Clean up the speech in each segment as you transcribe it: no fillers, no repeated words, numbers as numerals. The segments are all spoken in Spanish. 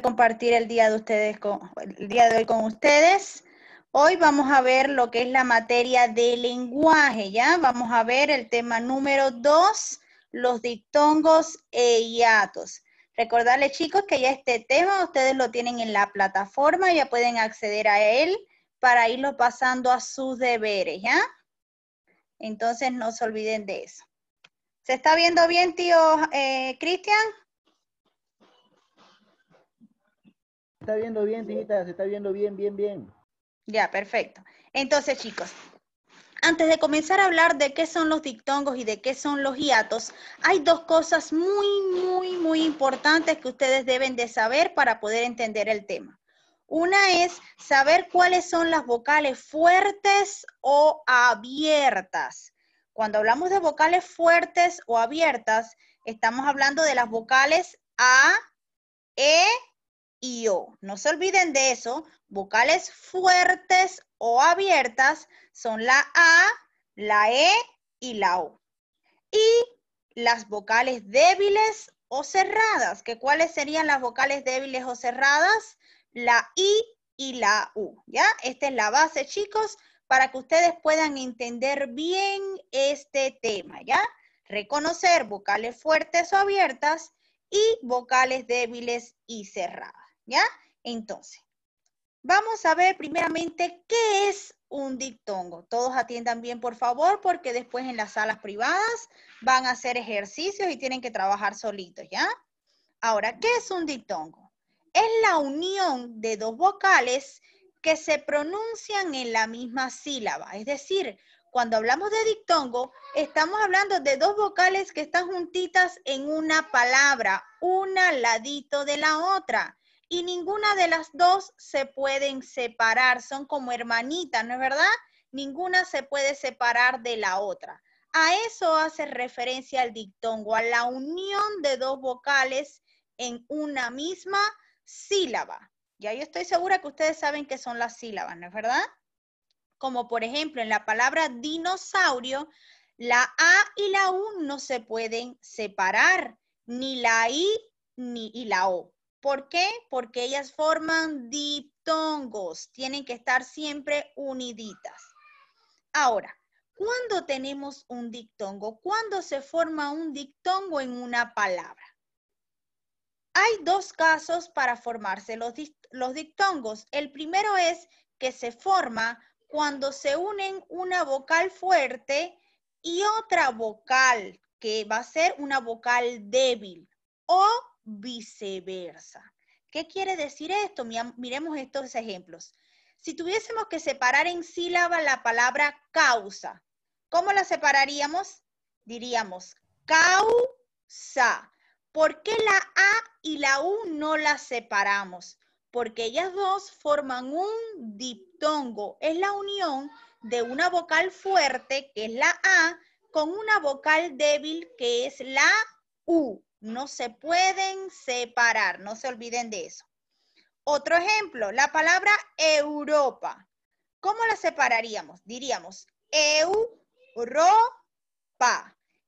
Compartir el día de hoy con ustedes. Hoy vamos a ver lo que es la materia de lenguaje, ¿ya? Vamos a ver el tema número 2, los diptongos e hiatos. Recordarles, chicos, que ya este tema ustedes lo tienen en la plataforma, ya pueden acceder a él para irlo pasando a sus deberes, ¿ya? Entonces no se olviden de eso. ¿Se está viendo bien, tío Cristian? Se está viendo bien, tita, se está viendo bien, bien, bien. Ya, perfecto. Entonces, chicos, antes de comenzar a hablar de qué son los diptongos y de qué son los hiatos, hay dos cosas muy importantes que ustedes deben de saber para poder entender el tema. Una es saber cuáles son las vocales fuertes o abiertas. Cuando hablamos de vocales fuertes o abiertas, estamos hablando de las vocales A, E y O. No se olviden de eso. Vocales fuertes o abiertas son la A, la E y la O. Y las vocales débiles o cerradas, que ¿cuáles serían las vocales débiles o cerradas? La I y la U, ¿ya? Esta es la base, chicos, para que ustedes puedan entender bien este tema, ¿ya? Reconocer vocales fuertes o abiertas y vocales débiles y cerradas, ¿ya? Entonces, vamos a ver primeramente qué es un diptongo. Todos atiendan bien, por favor, porque después en las salas privadas van a hacer ejercicios y tienen que trabajar solitos, ¿ya? Ahora, ¿qué es un diptongo? Es la unión de dos vocales que se pronuncian en la misma sílaba. Es decir, cuando hablamos de diptongo, estamos hablando de dos vocales que están juntitas en una palabra, una al ladito de la otra. Y ninguna de las dos se pueden separar, son como hermanitas, ¿no es verdad? Ninguna se puede separar de la otra. A eso hace referencia el diptongo, a la unión de dos vocales en una misma sílaba. Ya yo estoy segura que ustedes saben qué son las sílabas, ¿no es verdad? Como por ejemplo en la palabra dinosaurio, la A y la U no se pueden separar, ni la I ni la O. ¿Por qué? Porque ellas forman diptongos, tienen que estar siempre uniditas. Ahora, ¿cuándo tenemos un diptongo? ¿Cuándo se forma un diptongo en una palabra? Hay dos casos para formarse los diptongos. El primero es que se forma cuando se unen una vocal fuerte y otra vocal, que va a ser una vocal débil, o viceversa. ¿Qué quiere decir esto? Miremos estos ejemplos. Si tuviésemos que separar en sílaba la palabra causa, ¿cómo la separaríamos? Diríamos causa. ¿Por qué la A y la U no las separamos? Porque ellas dos forman un diptongo. Es la unión de una vocal fuerte, que es la A, con una vocal débil, que es la U. No se pueden separar, no se olviden de eso. Otro ejemplo, la palabra Europa. ¿Cómo la separaríamos? Diríamos Europa.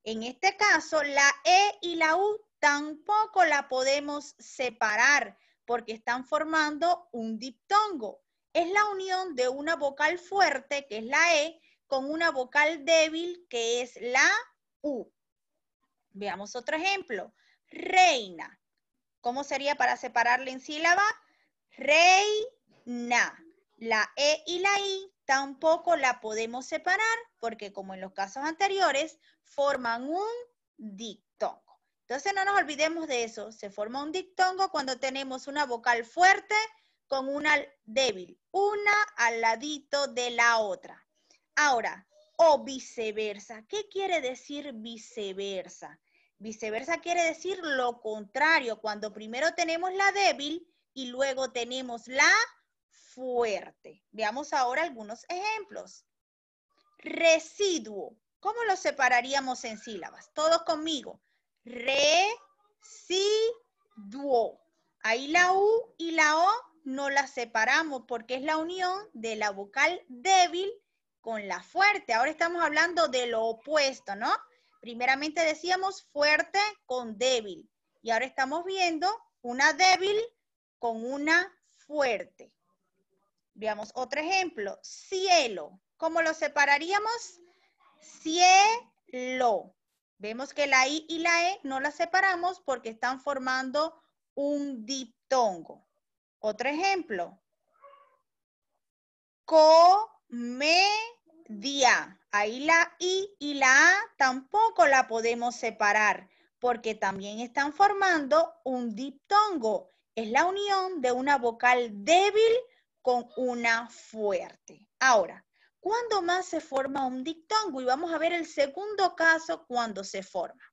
En este caso, la E y la U tampoco la podemos separar porque están formando un diptongo. Es la unión de una vocal fuerte, que es la E, con una vocal débil, que es la U. Veamos otro ejemplo. Reina. ¿Cómo sería para separarla en sílaba? Reina. La E y la I tampoco la podemos separar porque, como en los casos anteriores, forman un diptongo. Entonces no nos olvidemos de eso. Se forma un diptongo cuando tenemos una vocal fuerte con una débil, una al ladito de la otra. Ahora, o viceversa. ¿Qué quiere decir viceversa? Viceversa quiere decir lo contrario, cuando primero tenemos la débil y luego tenemos la fuerte. Veamos ahora algunos ejemplos. Residuo. ¿Cómo lo separaríamos en sílabas? Todos conmigo. Residuo. Ahí la U y la O no las separamos porque es la unión de la vocal débil con la fuerte. Ahora estamos hablando de lo opuesto, ¿no? Primeramente decíamos fuerte con débil. Y ahora estamos viendo una débil con una fuerte. Veamos otro ejemplo. Cielo. ¿Cómo lo separaríamos? Cielo. Vemos que la I y la E no las separamos porque están formando un diptongo. Otro ejemplo. Comedia. Ahí la I y la A tampoco la podemos separar porque también están formando un diptongo. Es la unión de una vocal débil con una fuerte. Ahora, ¿cuándo más se forma un diptongo? Y vamos a ver el segundo caso cuando se forma.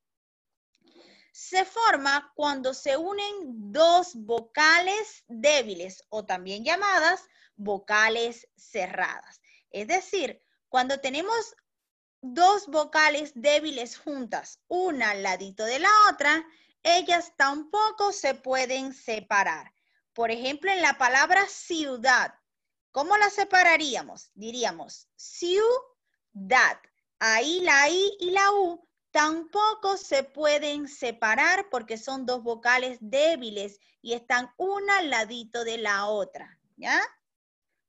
Se forma cuando se unen dos vocales débiles o también llamadas vocales cerradas. Es decir, cuando tenemos dos vocales débiles juntas, una al ladito de la otra, ellas tampoco se pueden separar. Por ejemplo, en la palabra ciudad, ¿cómo la separaríamos? Diríamos ciudad. Ahí la I y la U tampoco se pueden separar porque son dos vocales débiles y están una al ladito de la otra, ¿ya?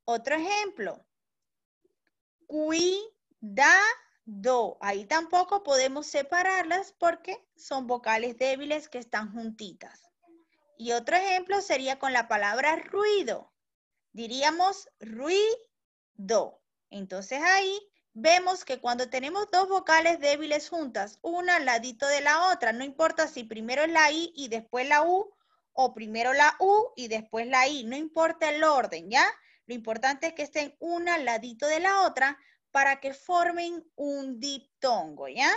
Otro ejemplo. Cuidado. Ahí tampoco podemos separarlas porque son vocales débiles que están juntitas. Y otro ejemplo sería con la palabra ruido. Diríamos ruido. Entonces ahí vemos que cuando tenemos dos vocales débiles juntas, una al ladito de la otra, no importa si primero es la I y después la U, o primero la U y después la I, no importa el orden, ¿ya? Lo importante es que estén una al ladito de la otra para que formen un diptongo, ¿ya?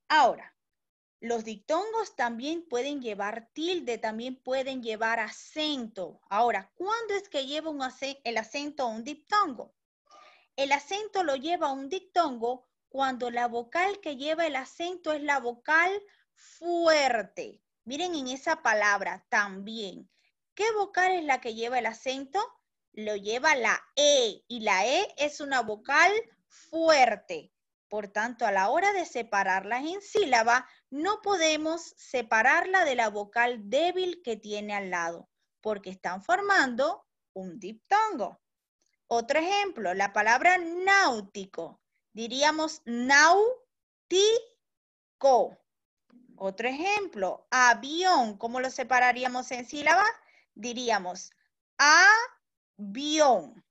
Ahora, los diptongos también pueden llevar tilde, también pueden llevar acento. Ahora, ¿cuándo es que lleva el acento a un diptongo? El acento lo lleva a un diptongo cuando la vocal que lleva el acento es la vocal fuerte. Miren en esa palabra también. ¿Qué vocal es la que lleva el acento? Lo lleva la E y la E es una vocal fuerte. Por tanto, a la hora de separarlas en sílaba, no podemos separarla de la vocal débil que tiene al lado, porque están formando un diptongo. Otro ejemplo, la palabra náutico. Diríamos náutico. Otro ejemplo, avión. ¿Cómo lo separaríamos en sílaba? Diríamos avión.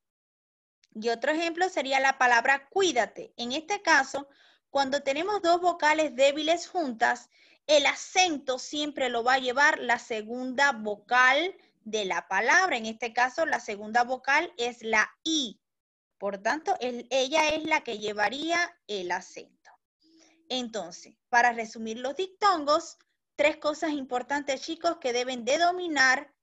Y otro ejemplo sería la palabra cuídate. En este caso, cuando tenemos dos vocales débiles juntas, el acento siempre lo va a llevar la segunda vocal de la palabra. En este caso, la segunda vocal es la I. Por tanto, ella es la que llevaría el acento. Entonces, para resumir los diptongos, tres cosas importantes, chicos, que deben de dominar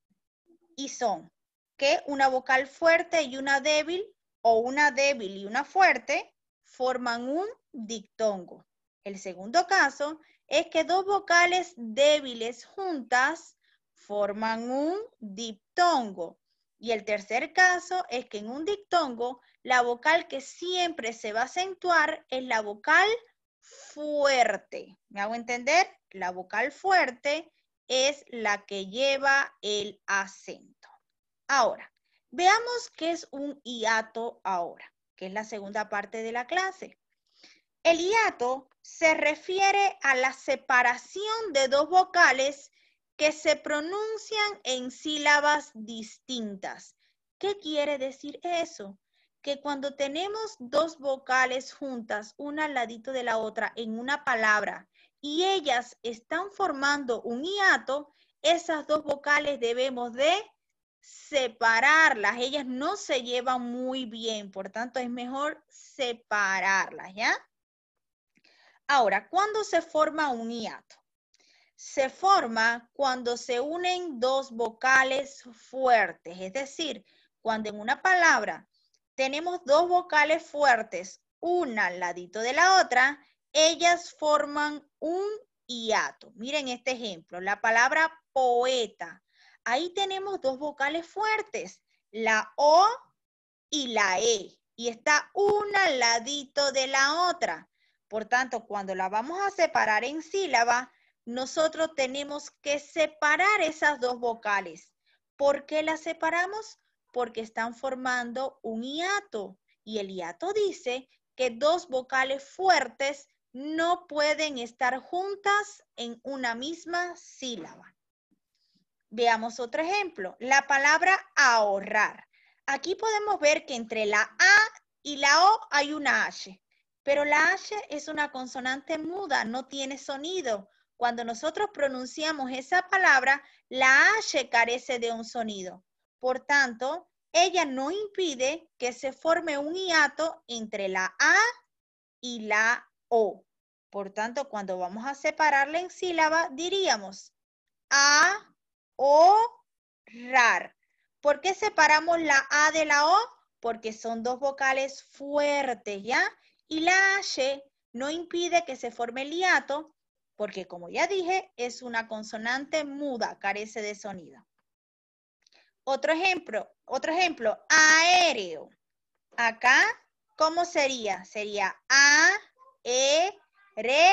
y son que una vocal fuerte y una débil o una débil y una fuerte forman un diptongo. El segundo caso es que dos vocales débiles juntas forman un diptongo. Y el tercer caso es que en un diptongo la vocal que siempre se va a acentuar es la vocal fuerte. ¿Me hago entender? La vocal fuerte es la que lleva el acento. Ahora, veamos qué es un hiato ahora, que es la segunda parte de la clase. El hiato se refiere a la separación de dos vocales que se pronuncian en sílabas distintas. ¿Qué quiere decir eso? Que cuando tenemos dos vocales juntas, una al ladito de la otra en una palabra, y ellas están formando un hiato, esas dos vocales debemos de separarlas. Ellas no se llevan muy bien, por tanto es mejor separarlas, ¿ya? Ahora, ¿cuándo se forma un hiato? Se forma cuando se unen dos vocales fuertes, es decir, cuando en una palabra tenemos dos vocales fuertes, una al ladito de la otra, ellas forman un hiato. Miren este ejemplo, la palabra poeta. Ahí tenemos dos vocales fuertes, la O y la E, y está una al ladito de la otra. Por tanto, cuando la vamos a separar en sílaba, nosotros tenemos que separar esas dos vocales. ¿Por qué las separamos? Porque están formando un hiato. Y el hiato dice que dos vocales fuertes no pueden estar juntas en una misma sílaba. Veamos otro ejemplo. La palabra ahorrar. Aquí podemos ver que entre la A y la O hay una H. Pero la H es una consonante muda, no tiene sonido. Cuando nosotros pronunciamos esa palabra, la H carece de un sonido. Por tanto, ella no impide que se forme un hiato entre la A y la O. Por tanto, cuando vamos a separarla en sílaba, diríamos ahorrar. ¿Por qué separamos la A de la O? Porque son dos vocales fuertes, ¿ya? Y la H no impide que se forme el hiato, porque como ya dije, es una consonante muda, carece de sonido. Otro ejemplo, aéreo. Acá, ¿cómo sería? Sería A, E, re,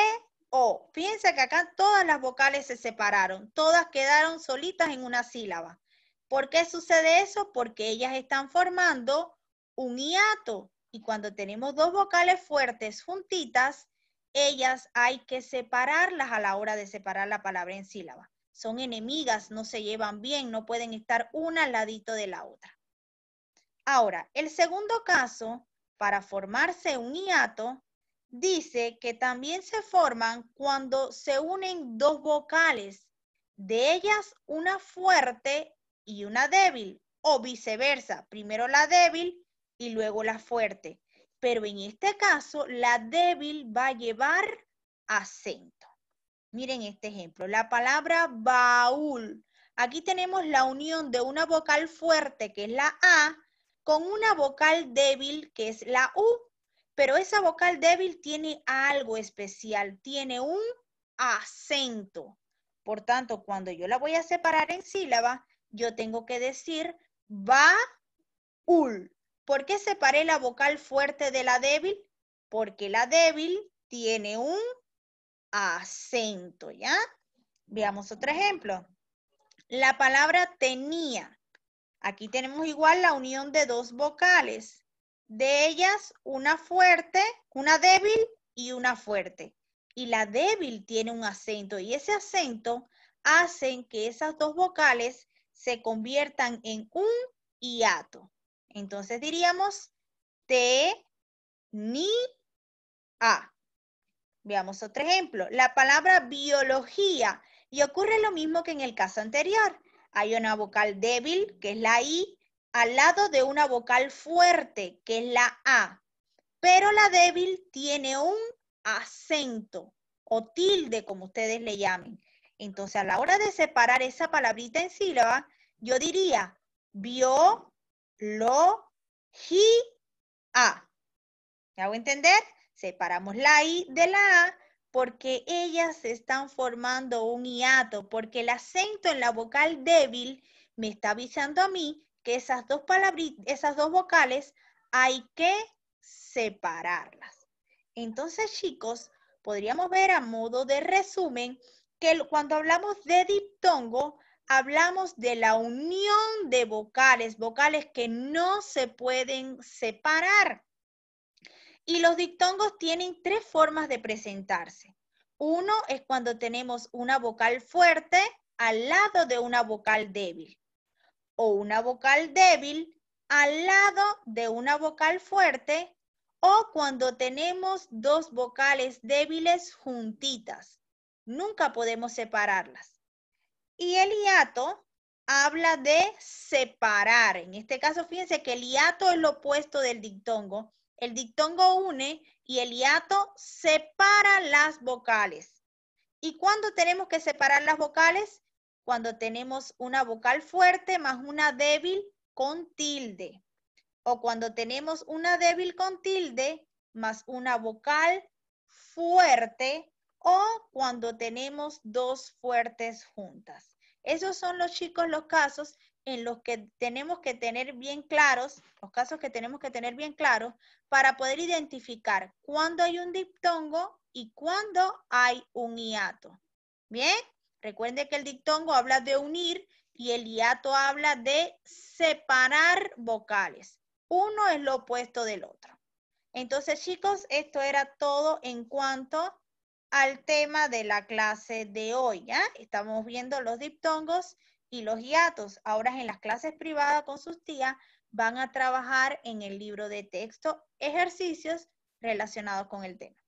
O. Fíjense que acá todas las vocales se separaron, todas quedaron solitas en una sílaba. ¿Por qué sucede eso? Porque ellas están formando un hiato. Y cuando tenemos dos vocales fuertes juntitas, ellas hay que separarlas a la hora de separar la palabra en sílaba. Son enemigas, no se llevan bien, no pueden estar una al ladito de la otra. Ahora, el segundo caso, para formarse un hiato, dice que también se forman cuando se unen dos vocales, de ellas una fuerte y una débil, o viceversa, primero la débil y luego la fuerte. Pero en este caso, la débil va a llevar acento. Miren este ejemplo, la palabra baúl. Aquí tenemos la unión de una vocal fuerte, que es la A, con una vocal débil, que es la U. Pero esa vocal débil tiene algo especial, tiene un acento. Por tanto, cuando yo la voy a separar en sílaba, yo tengo que decir baúl. ¿Por qué separé la vocal fuerte de la débil? Porque la débil tiene un acento, ¿ya? Veamos otro ejemplo. La palabra tenía. Aquí tenemos igual la unión de dos vocales. De ellas, una fuerte, una débil y una fuerte. Y la débil tiene un acento y ese acento hace que esas dos vocales se conviertan en un hiato. Entonces diríamos te, ni, a. Veamos otro ejemplo. La palabra biología. Y ocurre lo mismo que en el caso anterior. Hay una vocal débil, que es la I, al lado de una vocal fuerte, que es la A. Pero la débil tiene un acento o tilde, como ustedes le llamen. Entonces, a la hora de separar esa palabrita en sílaba, yo diría biología. ¿Me hago entender? Separamos la I de la A porque ellas están formando un hiato, porque el acento en la vocal débil me está avisando a mí que esas dos vocales hay que separarlas. Entonces, chicos, podríamos ver a modo de resumen que cuando hablamos de diptongo, hablamos de la unión de vocales, vocales que no se pueden separar. Y los diptongos tienen tres formas de presentarse. Uno es cuando tenemos una vocal fuerte al lado de una vocal débil. O una vocal débil al lado de una vocal fuerte. O cuando tenemos dos vocales débiles juntitas. Nunca podemos separarlas. Y el hiato habla de separar. En este caso, fíjense que el hiato es lo opuesto del diptongo. El diptongo une y el hiato separa las vocales. ¿Y cuándo tenemos que separar las vocales? Cuando tenemos una vocal fuerte más una débil con tilde. O cuando tenemos una débil con tilde más una vocal fuerte. O cuando tenemos dos fuertes juntas. Esos son los casos en los que tenemos que tener bien claros, para poder identificar cuándo hay un diptongo y cuándo hay un hiato. Bien, recuerde que el diptongo habla de unir y el hiato habla de separar vocales. Uno es lo opuesto del otro. Entonces, chicos, esto era todo en cuanto al tema de la clase de hoy, ¿ya? Estamos viendo los diptongos y los hiatos. Ahora en las clases privadas con sus tías van a trabajar en el libro de texto ejercicios relacionados con el tema.